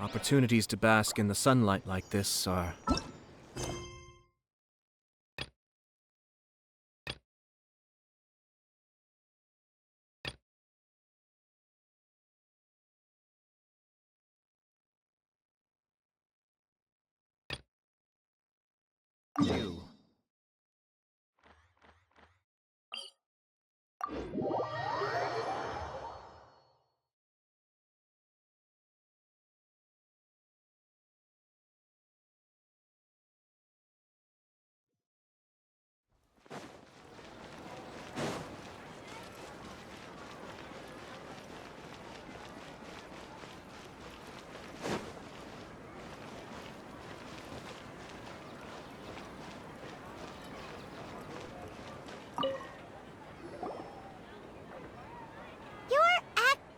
Opportunities to bask in the sunlight like this are... few.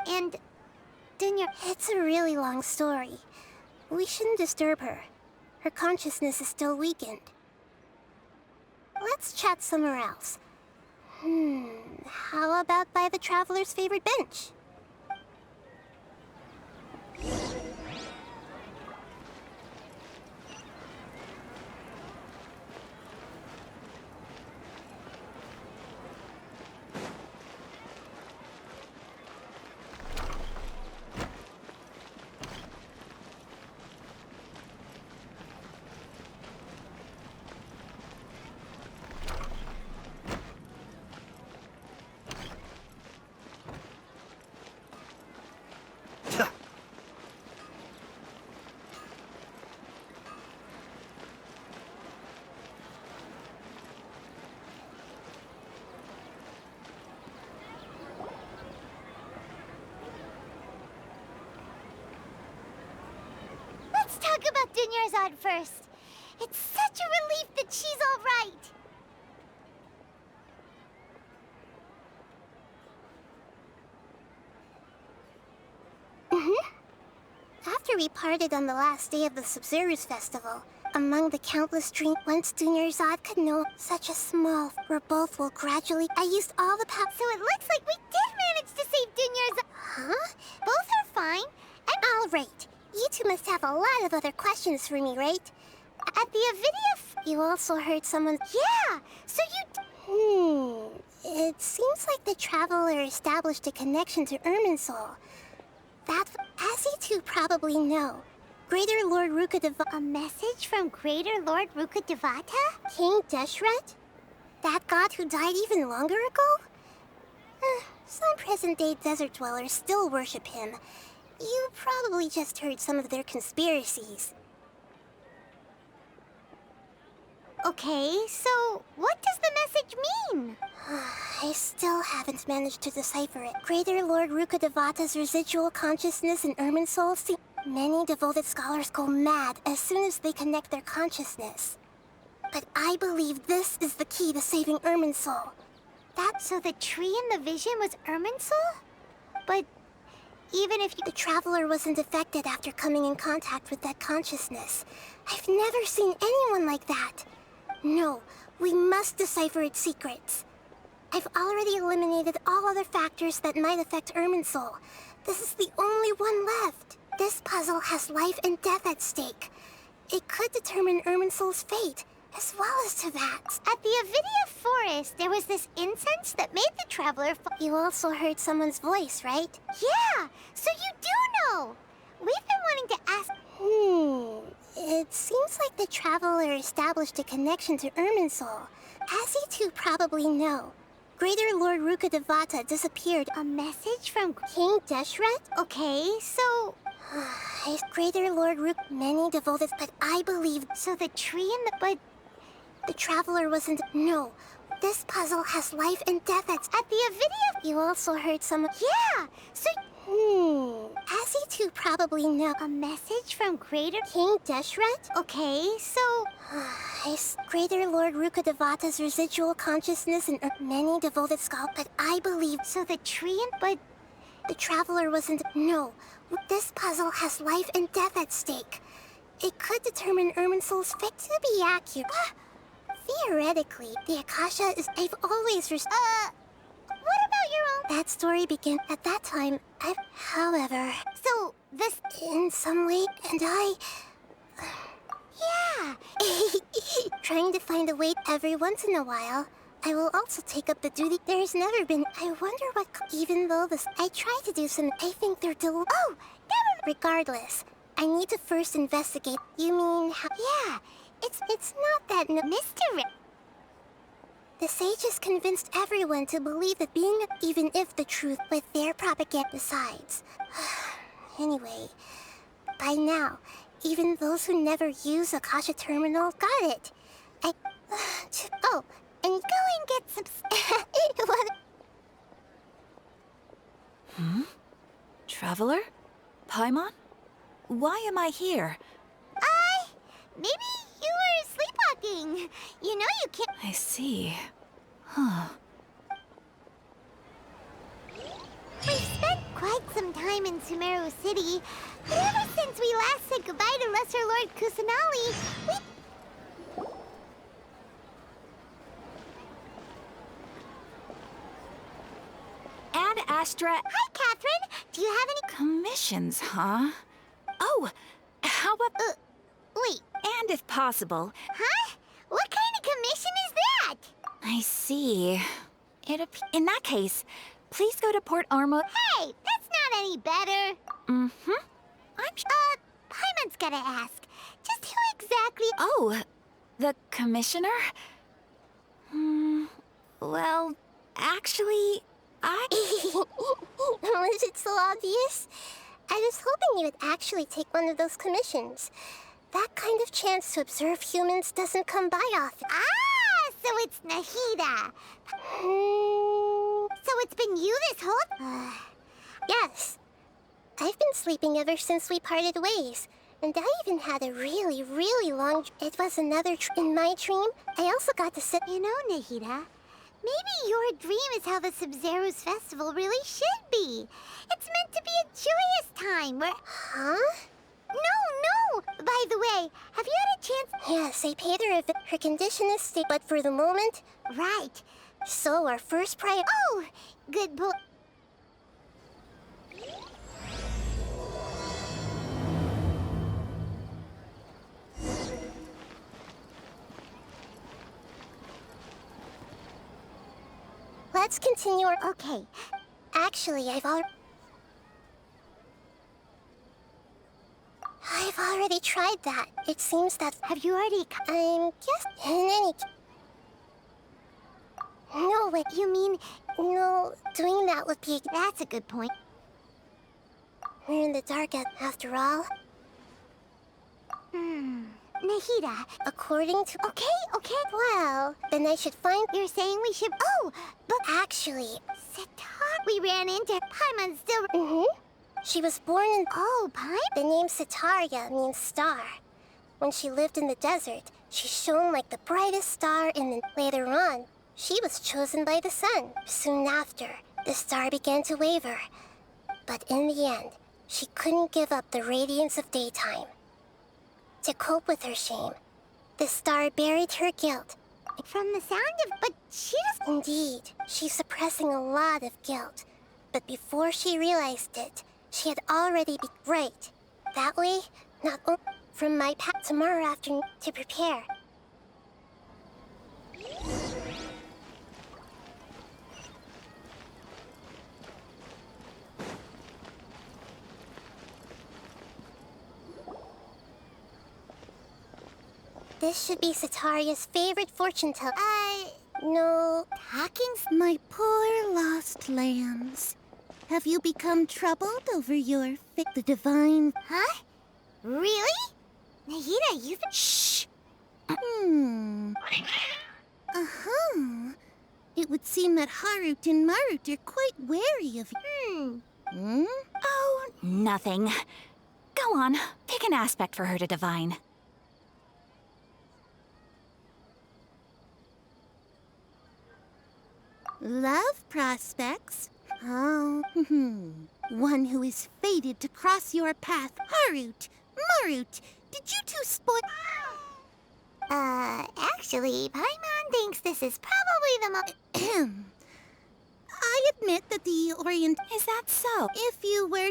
And... Dinya, it's a really long story. We shouldn't disturb her. Her consciousness is still weakened. Let's chat somewhere else. How about by the Traveler's favorite bench? Let's talk about Dunyarzad first. It's such a relief that she's all right. After we parted on the last day of the Sabzeruz festival, among the countless dreams once Dunyarzad could know, such a small, where both will gradually... I used all the power, so it looks like we did manage to save Dunyarzad. Huh? Both are fine, and all right. You two must have a lot of other questions for me, right? At the Avidia you also heard someone... Yeah! So you... It seems like the Traveler established a connection to Irminsul. That, as you two probably know, Greater Lord Rukkhadevata... A message from Greater Lord Rukkhadevata? King Deshret? That god who died even longer ago? Some present-day desert dwellers still worship him. You probably just heard some of their conspiracies. Okay, so what does the message mean? I still haven't managed to decipher it. Greater Lord Rukkhadevata's residual consciousness in Irminsul see... Many devoted scholars go mad as soon as they connect their consciousness. But I believe this is the key to saving Irminsul. So the tree in the vision was Irminsul? But even if the Traveler wasn't affected after coming in contact with that consciousness, I've never seen anyone like that. No, we must decipher its secrets. I've already eliminated all other factors that might affect Irminsul. This is the only one left. This puzzle has life and death at stake. It could determine Irminsul's fate, as well as Teyvat's. At the Avidia Forest, there was this incense that made the Traveler You also heard someone's voice, right? Yeah! So you do know! We've been wanting to ask... It seems like the Traveler established a connection to Irminsul. As you two probably know, Greater Lord Rukkhadevata disappeared. A message from King Deshret? Okay, so... Greater Lord Many devoted, but I believe... So the tree and the... But... The Traveler wasn't... No. This puzzle has life and death at the Avidia... You also heard some... Yeah! So... As you two probably know... A message from Greater King Deshret? Okay, so... Greater Lord Rukkhadevata's residual consciousness and many devoted scholars... But I believe... So the tree and... But... The Traveler wasn't... No. This puzzle has life and death at stake. It could determine Irminsul's fate. To be accurate... Theoretically, the Akasha is... I've always... What about your own that story began at that time. However, so this in some way, and I. Yeah. Trying to find a way every once in a while. I will also take up the duty. There's never been. I wonder what. Even though this, I try to do some. I think they're Oh, never. Regardless, I need to first investigate. You mean how? Yeah, it's not that mystery. The sages convinced everyone to believe that being, even if the truth, with their propaganda. Besides, anyway, by now, even those who never use Akasha Terminal got it. Oh, and go and get some. What? Traveler? Paimon? Why am I here? Maybe you were sleepwalking. You know you can't. I see. Huh. We've spent quite some time in Sumeru City, but ever since we last said goodbye to Lesser Lord Kusanali, we... Ad Astra Hi, Catherine. Do you have any... commissions, huh? Oh, how about... Wait, And if possible, huh? What kind of commission is that? I see. In that case, please go to Port Armo. Hey, that's not any better. Mm-hmm. Paimon's gotta ask. Just who exactly... Oh, the commissioner? Well, actually, Was it so obvious? I was hoping you would actually take one of those commissions. That kind of chance to observe humans doesn't come by often. Ah, so it's Nahida. So it's been you this whole... Yes. I've been sleeping ever since we parted ways. And I even had a really, really long... It was another... In my dream, I also got to sit... You know, Nahida, maybe your dream is how the Sub-Zero's festival really should be. It's meant to be a joyous time where... Huh? No! By the way, have you had a chance... Yes, I paid her her condition is stable, but for the moment... Right. So our first Oh! Good boy. Let's continue our... Okay. Actually, I've already tried that. It seems that... Have you already... I'm just... In any... No, wait. You mean... No, doing that would be... That's a good point. We're in the dark after all. Nahida, according to... Okay. Well, then I should find... You're saying we should... Oh, but actually... Sitar... We ran into... Paimon's still... She was born in... Oh, Paimon? The name Sitaria means star. When she lived in the desert, she shone like the brightest star later on, she was chosen by the sun. Soon after, the star began to waver. But in the end, she couldn't give up the radiance of daytime. To cope with her shame, the star buried her guilt. From the sound of... But she doesn't... Indeed, she's suppressing a lot of guilt. But before she realized it, she had already been right. That way, not only from my path tomorrow afternoon to prepare. This should be Sataria's favorite fortune teller. No. Talking's... My poor lost lambs. Have you become troubled over your the divine... Huh? Really? Nahida, you've been... Shh! It would seem that Harut and Marut are quite wary of you. Oh, nothing. Go on, pick an aspect for her to divine. Love prospects? Oh, one who is fated to cross your path. Harut, Marut, did you two spoil... Actually, Paimon thinks this is probably the most... I admit that the Orient... Is that so? If you were...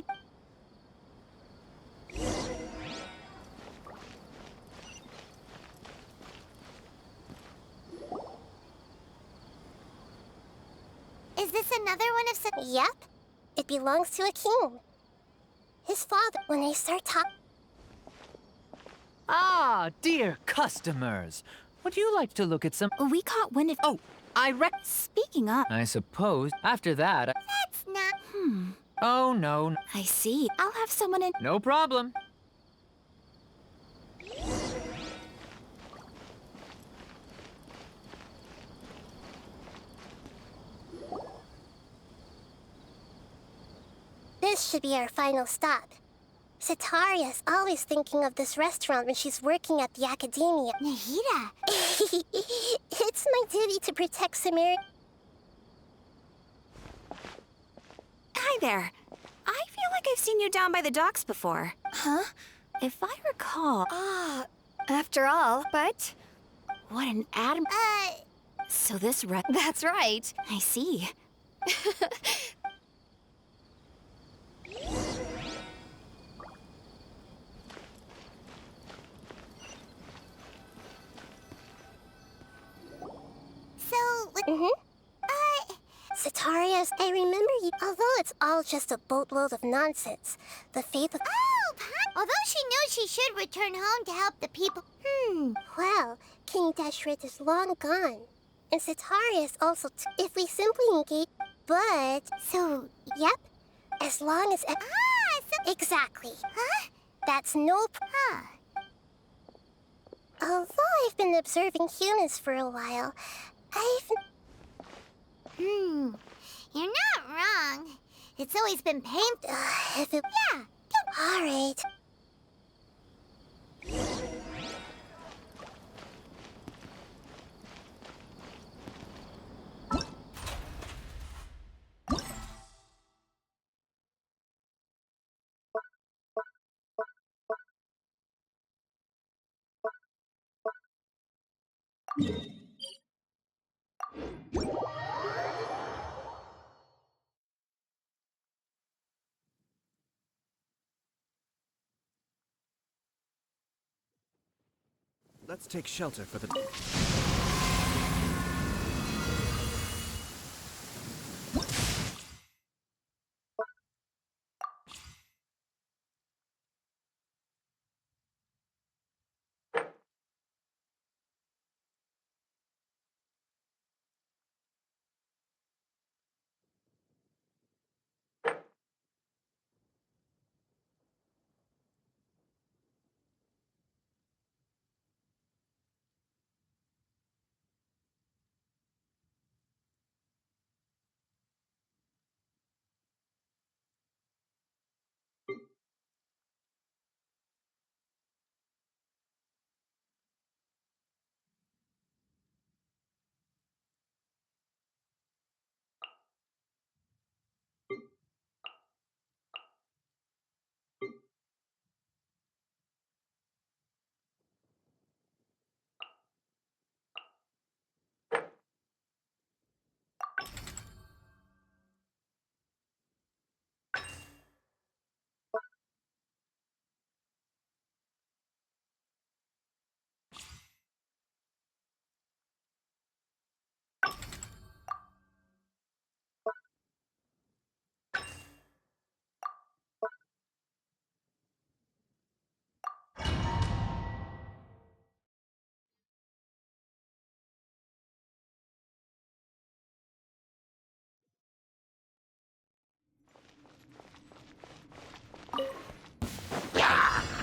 Is this another one of some... Yep. It belongs to a king. His father, when they start talking... Ah, dear customers. Would you like to look at some... We caught wind of... Oh, Speaking of... I suppose after that... That's not... Oh, no. I see. I'll have someone in... No problem. This should be our final stop. Cetaria's always thinking of this restaurant when she's working at the academia. Nahida! It's my duty to protect Samir. Hi there. I feel like I've seen you down by the docks before. Huh? If I recall... after all, but... What an atom... So this That's right. I see. Cetaria's, I remember you. Although it's all just a boatload of nonsense, the faith of... Oh, although she knew she should return home to help the people. Well, King Deshret is long gone. And Cetaria is also... if we simply engage... But... So, yep. As long as... Exactly. Huh? That's no... Although I've been observing humans for a while, I've... You're not wrong. It's always been painful. Yeah. All right. Let's take shelter for the...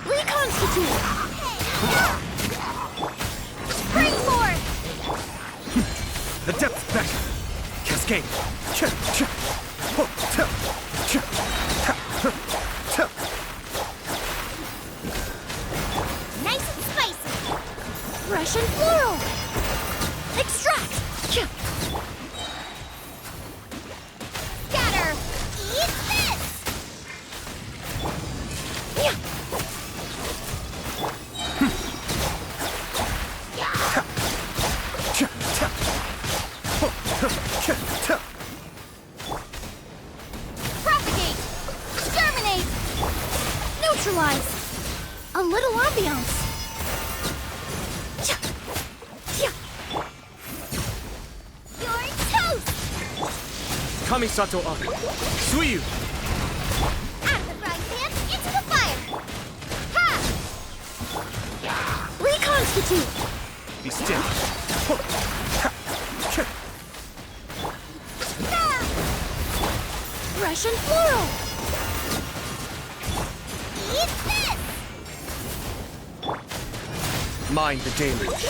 Reconstitute! Spring forth! The depth back! Cascade! Nice and spicy! Fresh and floral! Extract! Scatter! Eat this! neutralize. A little ambiance. You're toast! Kamisato Ari. Suiyu. Out of the frying pan, into the fire! Ha! Reconstitute. Be still. Russian floral. Eat this! Mind the deluge.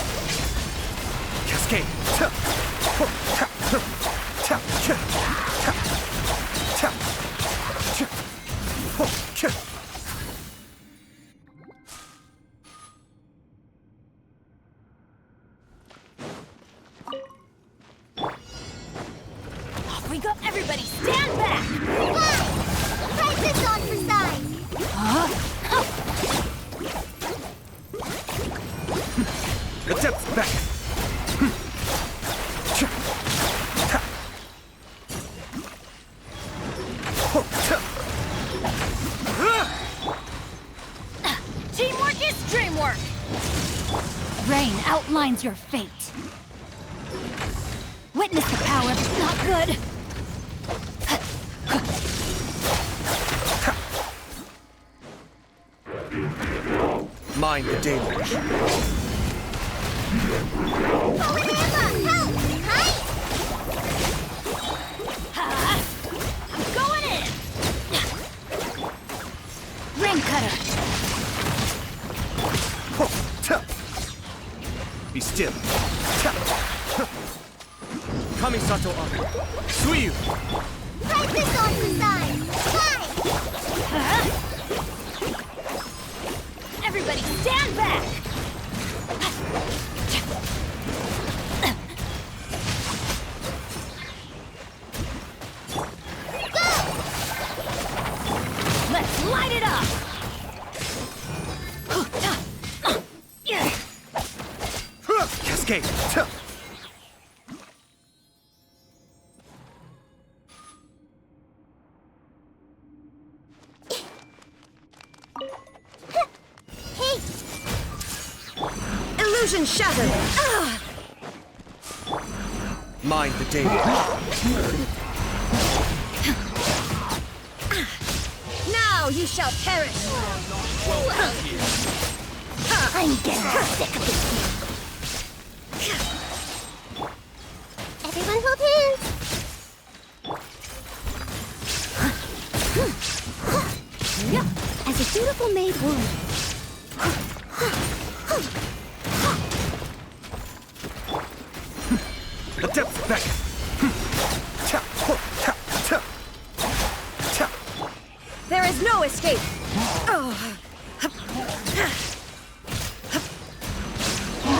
Cascade. Off we go, everybody, stand back. Fine! Try this on for size! Adept back. Teamwork is dreamwork. Rain outlines your fate. Witness the power of not good. Mind the deluge. Power help! Hi! I'm going in. Ring cutter. Be still. Kamisato Ari. Suiyu. Try this on for size! Fine! Everybody, stand back. Let's light it up. Cascade. Hey! Illusion shattered. Mind the deluge. Now you shall perish. I'm getting sick of this. Everyone hold hands! As a dutiful maid would. Adept back. There is no escape.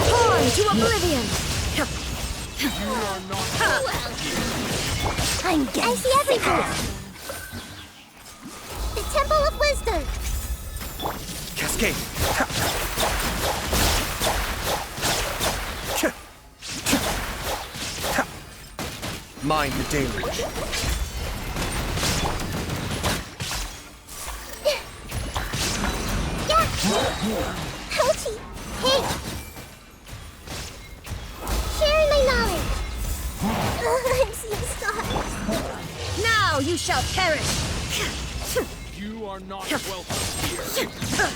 Torn to oblivion. I'm getting I see everything! The Temple of Wisdom! Cascade. Mind the deluge. Yeah! Ouchie! Hey! Sharing my knowledge! I'm seeing stars! Now you shall perish. You are not welcome here.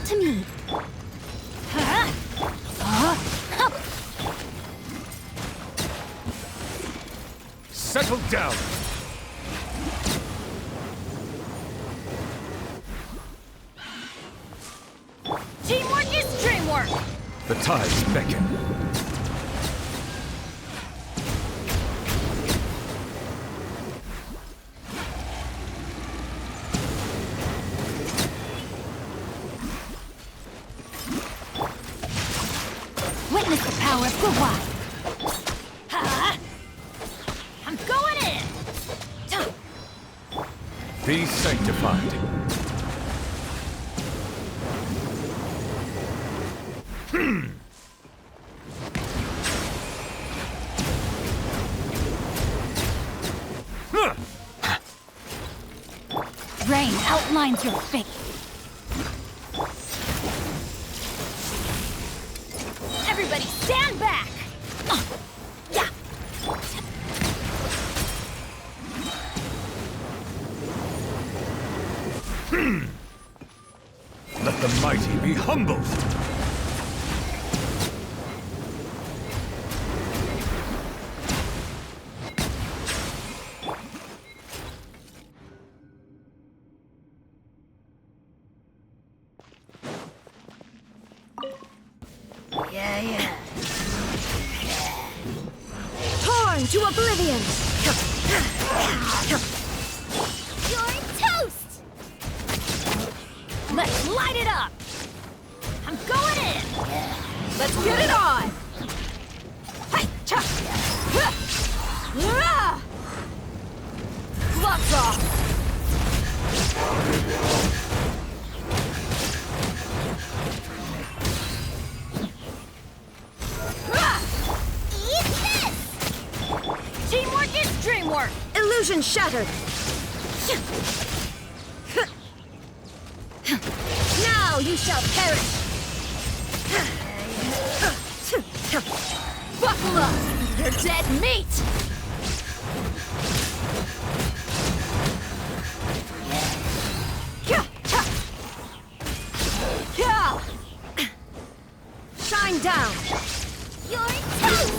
to me. Settle down. Teamwork is dreamwork. The tides beckon. Witness the power of Guhua. I'm going in. Be sanctified. Rain outlines your fate. Everybody stand back! Yeah! Let the mighty be humbled. Torn to oblivion! You're toast! Let's light it up! I'm going in! Let's get it on! Hi-cha! Gloves off! Eat this! Teamwork is dreamwork! Illusion shattered! Now you shall perish! Buckle up! You're dead meat! Shine down! You're toast!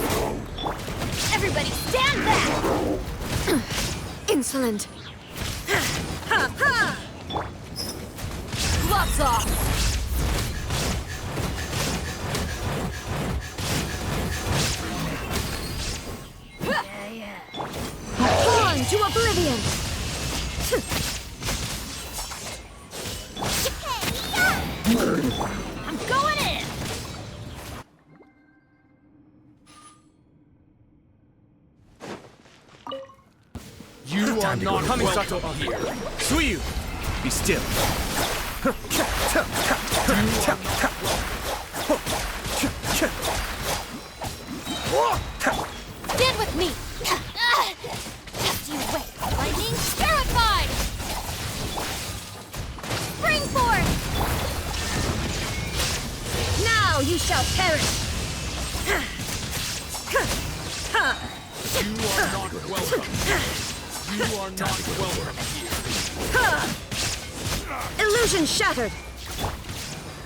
Everybody stand back! Insolent! Gloves off! Torn to oblivion! I'm going in! You are not Kamisato welcome here. Suiyu! Be still. Stand with me! Just you wait! Lightning terrified! Spring forth! Now you shall perish! You are not welcome. You are not welcome here. Illusion shattered!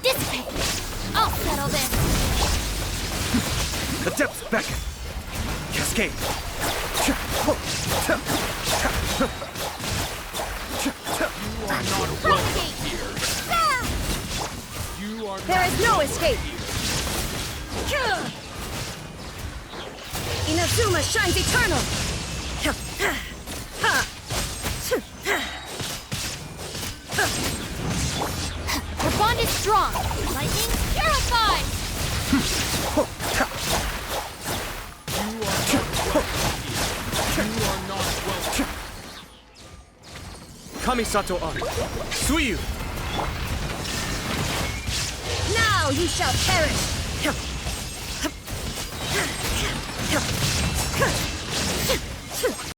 Dissipate! I'll settle this! The depths beckon. Cascade. You are not welcome here. You are There not is no escape! Inazuma shines eternal! Her bond is strong! Lightning terrified! You are not welcome. Kamisato Ari. Suiyu! Now you shall perish!